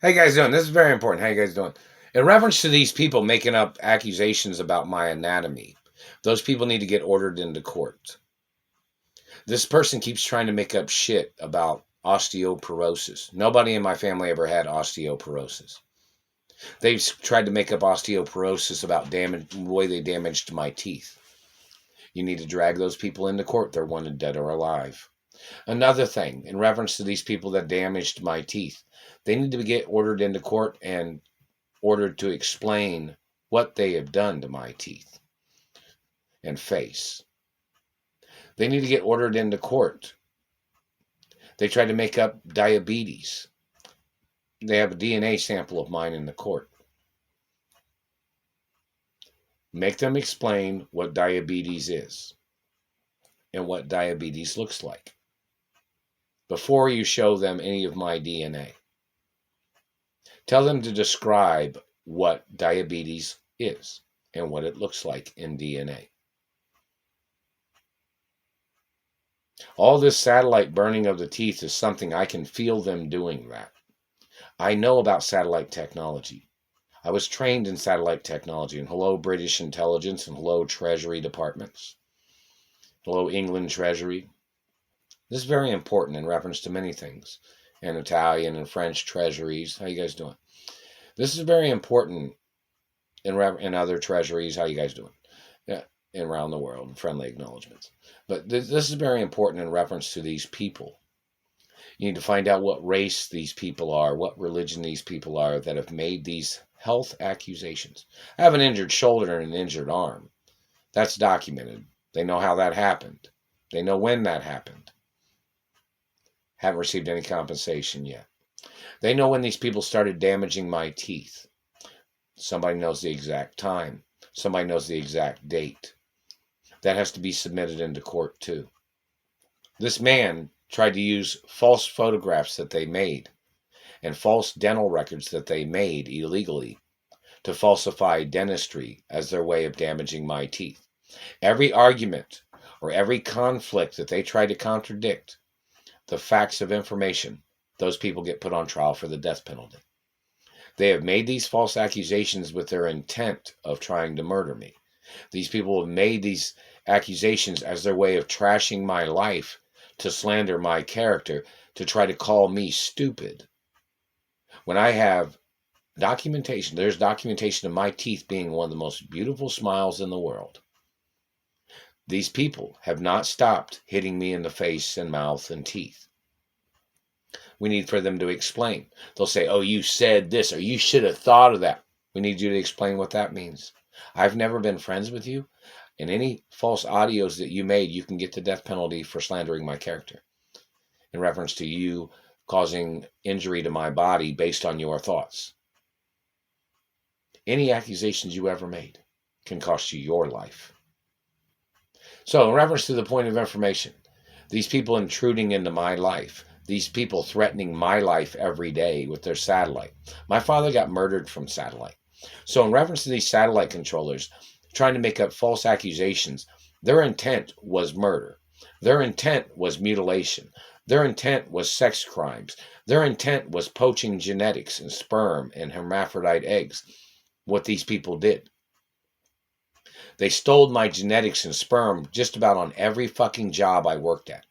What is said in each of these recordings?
How you guys doing? This is very important. How you guys doing? In reference to these people making up accusations about my anatomy, those people need to get ordered into court. This person keeps trying to make up shit about osteoporosis. Nobody in my family ever had osteoporosis. They've tried to make up osteoporosis about the way they damaged my teeth. You need to drag those people into court. They're wanted dead or alive. Another thing, in reference to these people that damaged my teeth, they need to get ordered into court and ordered to explain what they have done to my teeth and face. They need to get ordered into court. They tried to make up diabetes. They have a DNA sample of mine in the court. Make them explain what diabetes is and what diabetes looks like before you show them any of my DNA. Tell them to describe what diabetes is and what it looks like in DNA. All this satellite burning of the teeth is something I can feel them doing that. I know about satellite technology. I was trained in satellite technology, and hello British intelligence, and hello Treasury departments. Hello England Treasury. This is very important in reference to many things. And Italian and French treasuries. How you guys doing? This is very important in other treasuries. How you guys doing? Yeah, around the world. Friendly acknowledgments. But this is very important in reference to these people. You need to find out what race these people are, what religion these people are that have made these health accusations. I have an injured shoulder and an injured arm. That's documented. They know how that happened. They know when that happened. Haven't received any compensation yet. They know when these people started damaging my teeth. Somebody knows the exact time. Somebody knows the exact date. That has to be submitted into court too. This man tried to use false photographs that they made and false dental records that they made illegally to falsify dentistry as their way of damaging my teeth. Every argument or every conflict that they try to contradict the facts of information, those people get put on trial for the death penalty. They have made these false accusations with their intent of trying to murder me. These people have made these accusations as their way of trashing my life, to slander my character, to try to call me stupid. When I have documentation, there's documentation of my teeth being one of the most beautiful smiles in the world. These people have not stopped hitting me in the face and mouth and teeth. We need for them to explain. They'll say, oh, you said this, or you should have thought of that. We need you to explain what that means. I've never been friends with you. And any false audios that you made, you can get the death penalty for slandering my character in reference to you causing injury to my body based on your thoughts. Any accusations you ever made can cost you your life. So in reference to the point of information, these people intruding into my life, these people threatening my life every day with their satellite. My father got murdered from satellite. So in reference to these satellite controllers trying to make up false accusations, their intent was murder. Their intent was mutilation. Their intent was sex crimes. Their intent was poaching genetics and sperm and hermaphrodite eggs. What these people did. They stole my genetics and sperm just about on every fucking job I worked at.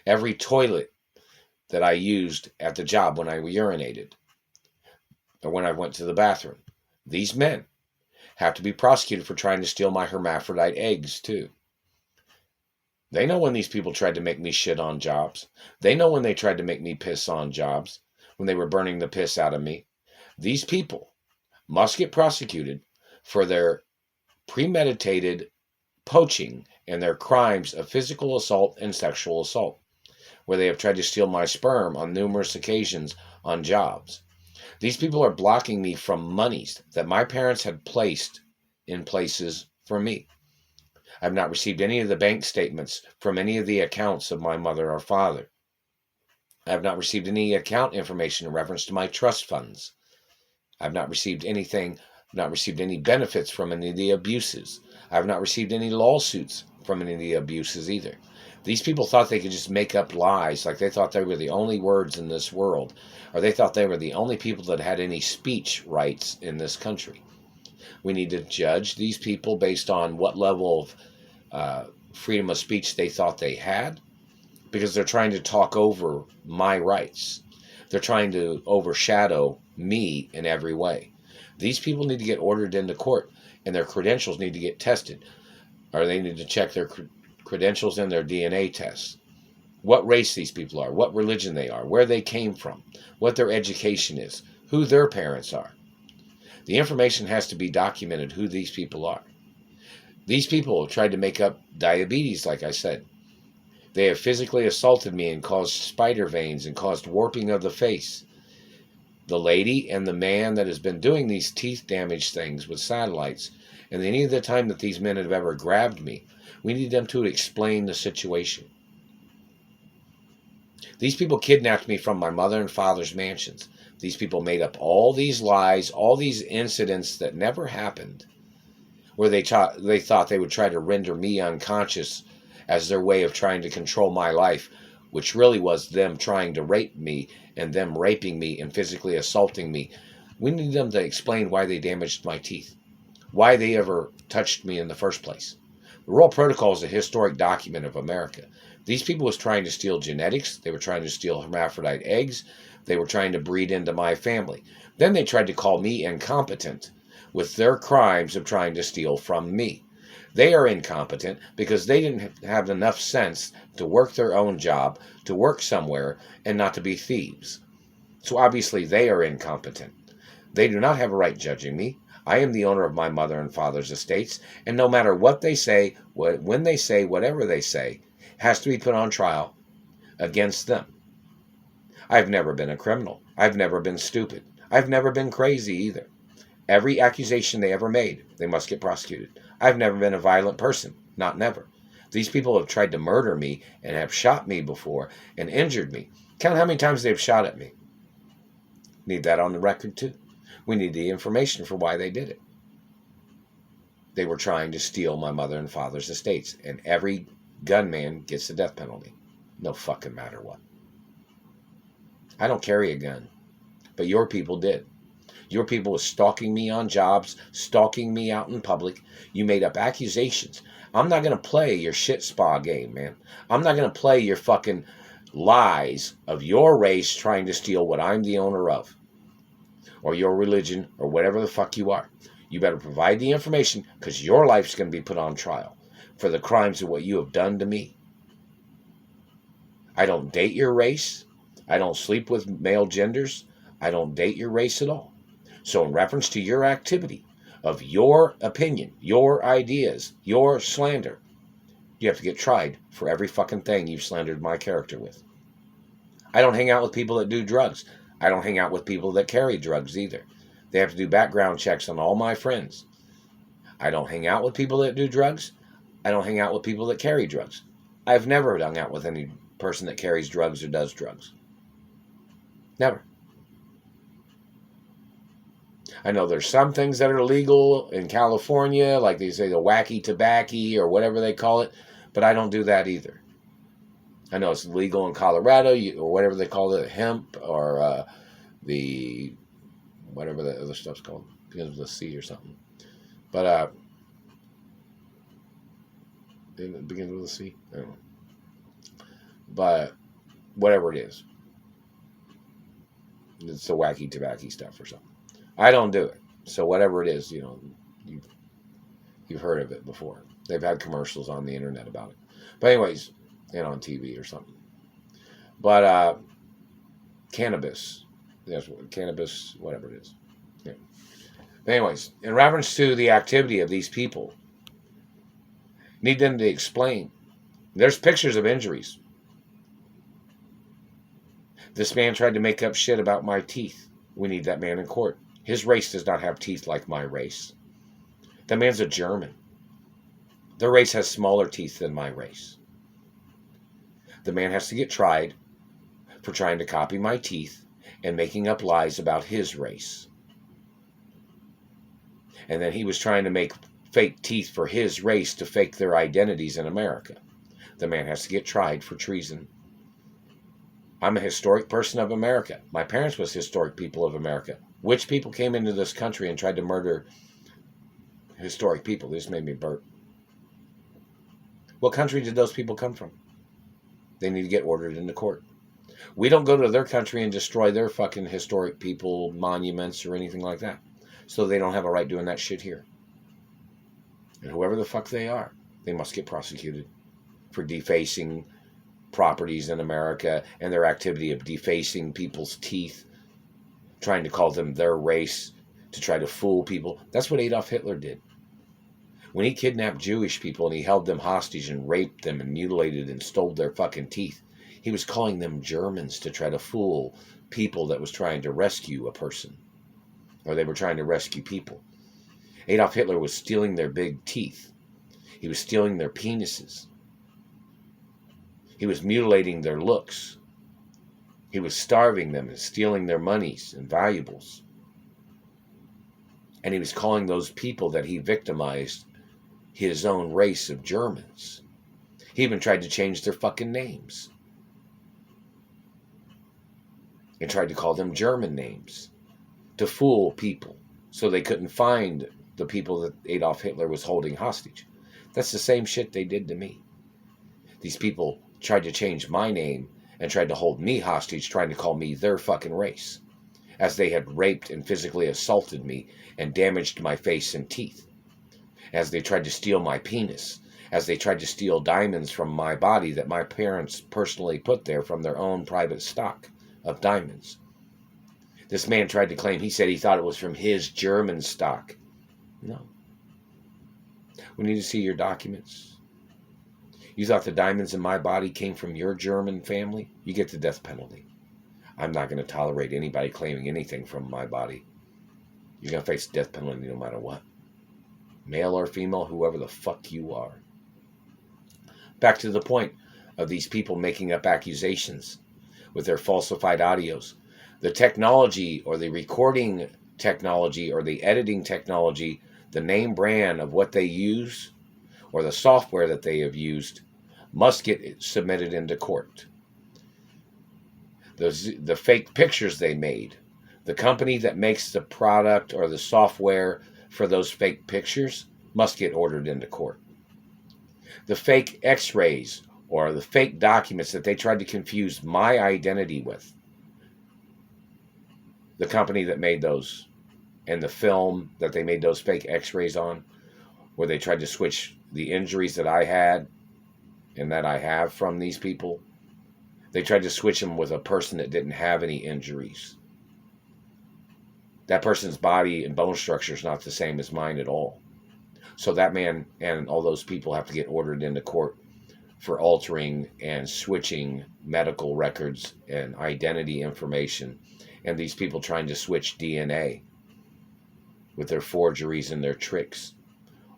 Every toilet that I used at the job when I urinated or when I went to the bathroom. These men have to be prosecuted for trying to steal my hermaphrodite eggs too. They know when these people tried to make me shit on jobs. They know when they tried to make me piss on jobs, when they were burning the piss out of me. These people must get prosecuted for their premeditated poaching and their crimes of physical assault and sexual assault, where they have tried to steal my sperm on numerous occasions on jobs. These people are blocking me from monies that my parents had placed in places for me. I've not received any of the bank statements from any of the accounts of my mother or father. I have not received any account information in reference to my trust funds. I've not received anything, not received any benefits from any of the abuses. I have not received any lawsuits from any of the abuses either. These people thought they could just make up lies, like they thought they were the only words in this world, or they thought they were the only people that had any speech rights in this country. We need to judge these people based on what level of freedom of speech they thought they had, because they're trying to talk over my rights. They're trying to overshadow me in every way. These people need to get ordered into court, and their credentials need to get tested, or they need to check their credentials and their DNA tests. What race these people are, what religion they are, where they came from, what their education is, who their parents are. The information has to be documented who these people are. These people have tried to make up diabetes, like I said. They have physically assaulted me and caused spider veins and caused warping of the face. The lady and the man that has been doing these teeth damage things with satellites, and any of the time that these men have ever grabbed me, we need them to explain the situation. These people kidnapped me from my mother and father's mansions. These people made up all these lies, all these incidents that never happened, where they thought they would try to render me unconscious as their way of trying to control my life, which really was them trying to rape me and them raping me and physically assaulting me. We need them to explain why they damaged my teeth, why they ever touched me in the first place. The Royal Protocol is a historic document of America. These people was trying to steal genetics. They were trying to steal hermaphrodite eggs. They were trying to breed into my family. Then they tried to call me incompetent with their crimes of trying to steal from me. They are incompetent because they didn't have enough sense to work their own job, to work somewhere, and not to be thieves. So obviously they are incompetent. They do not have a right judging me. I am the owner of my mother and father's estates, and no matter what they say, when they say, whatever they say, has to be put on trial against them. I've never been a criminal. I've never been stupid. I've never been crazy either. Every accusation they ever made, they must get prosecuted. I've never been a violent person. Not never. These people have tried to murder me and have shot me before and injured me. Count how many times they've shot at me. Need that on the record too. We need the information for why they did it. They were trying to steal my mother and father's estates, and every gunman gets the death penalty. No fucking matter what. I don't carry a gun, but your people did. Your people was stalking me on jobs, stalking me out in public. You made up accusations. I'm not going to play your shit spa game, man. I'm not going to play your fucking lies of your race trying to steal what I'm the owner of, or your religion, or whatever the fuck you are. You better provide the information, because your life's going to be put on trial for the crimes of what you have done to me. I don't date your race. I don't sleep with male genders. I don't date your race at all. So in reference to your activity, of your opinion, your ideas, your slander, you have to get tried for every fucking thing you've slandered my character with. I don't hang out with people that do drugs. I don't hang out with people that carry drugs either. They have to do background checks on all my friends. I don't hang out with people that do drugs. I don't hang out with people that carry drugs. I've never hung out with any person that carries drugs or does drugs. Never. I know there's some things that are legal in California, like they say the wacky tobacco or whatever they call it, but I don't do that either. I know it's legal in Colorado, or whatever they call it, hemp, or the whatever the other stuff's called, begins with a C or something. But it begins with a C. I don't know. But whatever it is, it's the wacky tobacco stuff or something. I don't do it. So whatever it is, you've heard of it before. They've had commercials on the internet about it. But anyways, on TV or something. But cannabis. Yes, cannabis, whatever it is. Yeah. But anyways, in reference to the activity of these people, need them to explain. There's pictures of injuries. This man tried to make up shit about my teeth. We need that man in court. His race does not have teeth like my race. That man's a German. Their race has smaller teeth than my race. The man has to get tried for trying to copy my teeth and making up lies about his race. And then he was trying to make fake teeth for his race to fake their identities in America. The man has to get tried for treason. I'm a historic person of America. My parents was historic people of America. Which people came into this country and tried to murder historic people? This made me burp. What country did those people come from? They need to get ordered into court. We don't go to their country and destroy their fucking historic people, monuments, or anything like that. So they don't have a right doing that shit here. And whoever the fuck they are, they must get prosecuted for defacing properties in America and their activity of defacing people's teeth, trying to call them their race, to try to fool people. That's what Adolf Hitler did. When he kidnapped Jewish people and he held them hostage and raped them and mutilated and stole their fucking teeth, he was calling them Germans to try to fool people that was trying to rescue a person. Or they were trying to rescue people. Adolf Hitler was stealing their big teeth. He was stealing their penises. He was mutilating their looks. He was starving them and stealing their monies and valuables. And he was calling those people that he victimized his own race of Germans. He even tried to change their fucking names. And tried to call them German names to fool people so they couldn't find the people that Adolf Hitler was holding hostage. That's the same shit they did to me. These people tried to change my name and tried to hold me hostage, trying to call me their fucking race, as they had raped and physically assaulted me and damaged my face and teeth, as they tried to steal my penis, as they tried to steal diamonds from my body that my parents personally put there from their own private stock of diamonds. This man tried to claim, he said he thought it was from his German stock. No. We need to see your documents. You thought the diamonds in my body came from your German family? You get the death penalty. I'm not going to tolerate anybody claiming anything from my body. You're going to face death penalty no matter what. Male or female, whoever the fuck you are. Back to the point of these people making up accusations with their falsified audios. The technology or the recording technology or the editing technology, the name brand of what they use or the software that they have used must get submitted into court. The fake pictures they made, the company that makes the product or the software for those fake pictures must get ordered into court. The fake x-rays or the fake documents that they tried to confuse my identity with, the company that made those, and the film that they made those fake x-rays on, where they tried to switch the injuries that I had and that I have from these people, they tried to switch them with a person that didn't have any injuries. That person's body and bone structure is not the same as mine at all. So that man and all those people have to get ordered into court for altering and switching medical records and identity information. And these people trying to switch DNA with their forgeries and their tricks.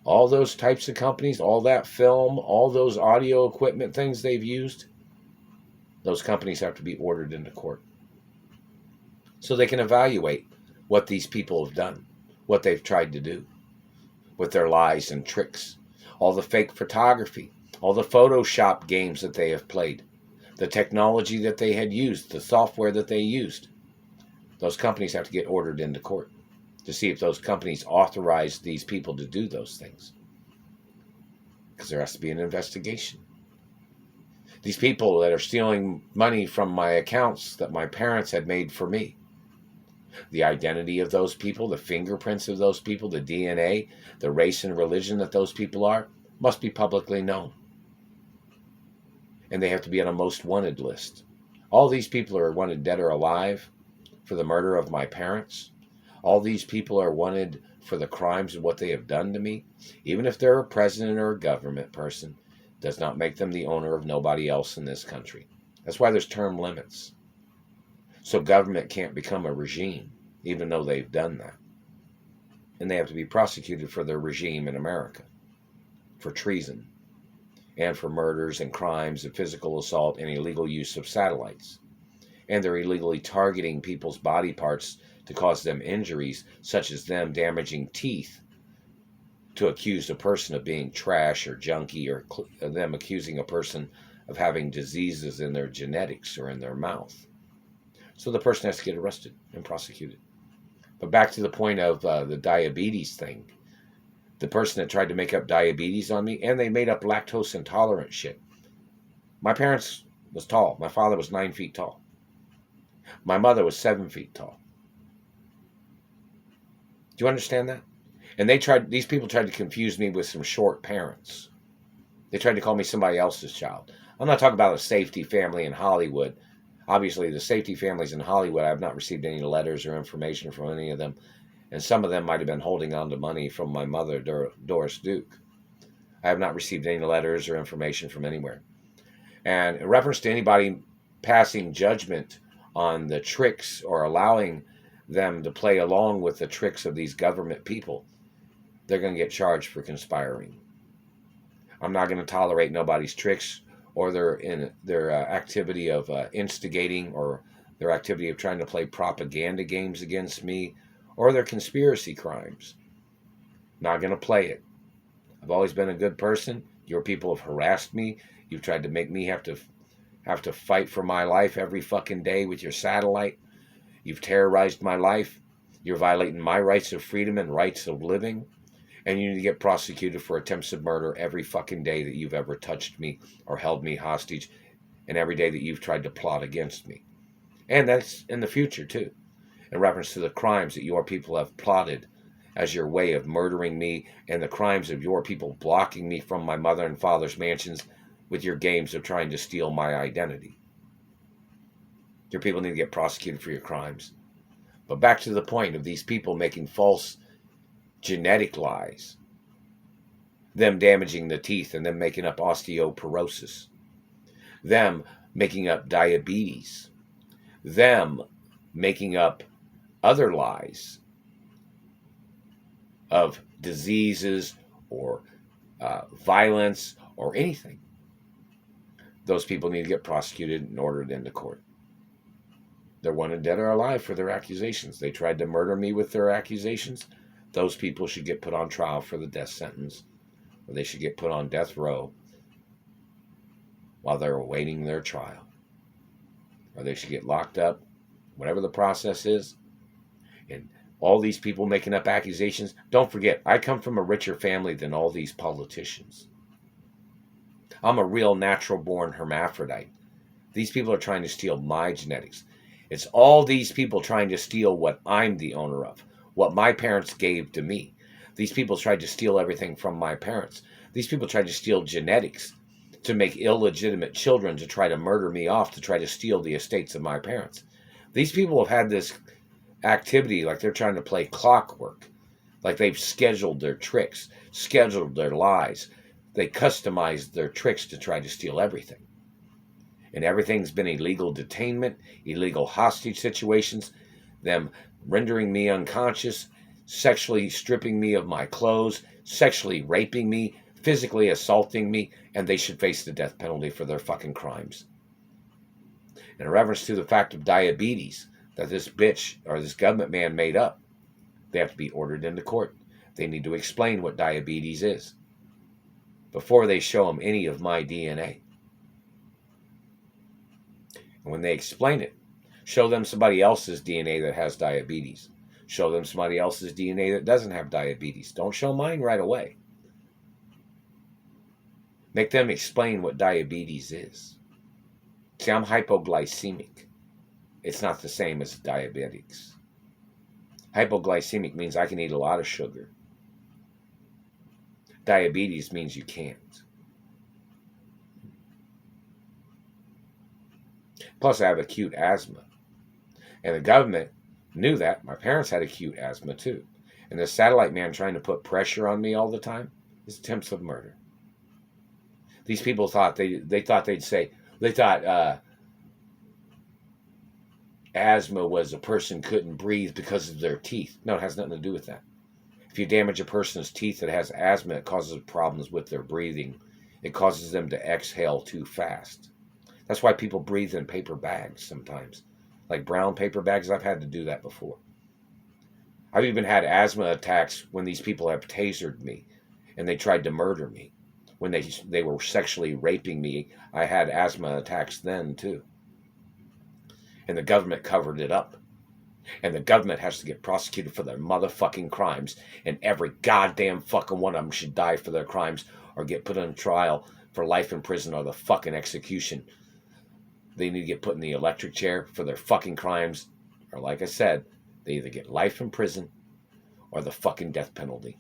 All those types of companies, all that film, all those audio equipment things they've used, those companies have to be ordered into court so they can evaluate what these people have done, what they've tried to do with their lies and tricks, all the fake photography, all the Photoshop games that they have played, the technology that they had used, the software that they used. Those companies have to get ordered into court to see if those companies authorized these people to do those things. Because there has to be an investigation. These people that are stealing money from my accounts that my parents had made for me, the identity of those people, the fingerprints of those people, the DNA, the race and religion that those people are, must be publicly known. And they have to be on a most wanted list. All these people are wanted dead or alive for the murder of my parents. All these people are wanted for the crimes of what they have done to me. Even if they're a president or a government person, does not make them the owner of nobody else in this country. That's why there's term limits. So government can't become a regime, even though they've done that. And they have to be prosecuted for their regime in America, for treason, and for murders and crimes and physical assault and illegal use of satellites. And they're illegally targeting people's body parts to cause them injuries, such as them damaging teeth, to accuse a person of being trash or junky, or them accusing a person of having diseases in their genetics or in their mouth. So the person has to get arrested and prosecuted. But back to the point of the diabetes thing. The person that tried to make up diabetes on me, and they made up lactose intolerant shit. My parents was tall. My father was 9 feet tall. My mother was 7 feet tall. Do you understand that? And these people tried to confuse me with some short parents. They tried to call me somebody else's child. I'm not talking about a safety family in Hollywood. Obviously, the safety families in Hollywood, I have not received any letters or information from any of them. And some of them might have been holding on to money from my mother, Doris Duke. I have not received any letters or information from anywhere. And in reference to anybody passing judgment on the tricks or allowing them to play along with the tricks of these government people, they're going to get charged for conspiring. I'm not going to tolerate nobody's tricks or their activity of instigating, or their activity of trying to play propaganda games against me, or their conspiracy crimes. Not going to play it. I've always been a good person. Your people have harassed me. You've tried to make me have to fight for my life every fucking day with your satellite. You've terrorized my life. You're violating my rights of freedom and rights of living. And you need to get prosecuted for attempts of murder every fucking day that you've ever touched me or held me hostage, and every day that you've tried to plot against me. And that's in the future, too, in reference to the crimes that your people have plotted as your way of murdering me, and the crimes of your people blocking me from my mother and father's mansions with your games of trying to steal my identity. Your people need to get prosecuted for your crimes. But back to the point of these people making false genetic lies, them damaging the teeth and them making up osteoporosis, them making up diabetes, them making up other lies of diseases or violence or anything. Those people need to get prosecuted and ordered into court. They're wanted dead or alive for their accusations. They tried to murder me with their accusations. Those people should get put on trial for the death sentence, or they should get put on death row while they're awaiting their trial, or they should get locked up, whatever the process is. And all these people making up accusations, don't forget, I come from a richer family than all these politicians. I'm a real natural-born hermaphrodite. These people are trying to steal my genetics. It's all these people trying to steal what I'm the owner of, what my parents gave to me. These people tried to steal everything from my parents. These people tried to steal genetics to make illegitimate children, to try to murder me off, to try to steal the estates of my parents. These people have had this activity like they're trying to play clockwork, like they've scheduled their tricks, scheduled their lies. They customized their tricks to try to steal everything. And everything's been illegal detainment, illegal hostage situations, them rendering me unconscious, sexually stripping me of my clothes, sexually raping me, physically assaulting me, and they should face the death penalty for their fucking crimes. In reference to the fact of diabetes that this bitch or this government man made up, they have to be ordered into court. They need to explain what diabetes is before they show them any of my DNA. And when they explain it, show them somebody else's DNA that has diabetes. Show them somebody else's DNA that doesn't have diabetes. Don't show mine right away. Make them explain what diabetes is. See, I'm hypoglycemic. It's not the same as diabetics. Hypoglycemic means I can eat a lot of sugar. Diabetes means you can't. Plus, I have acute asthma. And the government knew that. My parents had acute asthma too. And the satellite man trying to put pressure on me all the time is attempts of murder. These people thought asthma was a person couldn't breathe because of their teeth. No, it has nothing to do with that. If you damage a person's teeth that has asthma, it causes problems with their breathing. It causes them to exhale too fast. That's why people breathe in paper bags sometimes. Like brown paper bags, I've had to do that before. I've even had asthma attacks when these people have tasered me. and they tried to murder me. When they were sexually raping me, I had asthma attacks then too. And the government covered it up. And the government has to get prosecuted for their motherfucking crimes, and every goddamn fucking one of them should die for their crimes or get put on trial for life in prison or the fucking execution. They need to get put in the electric chair for their fucking crimes, or like I said, they either get life in prison or the fucking death penalty.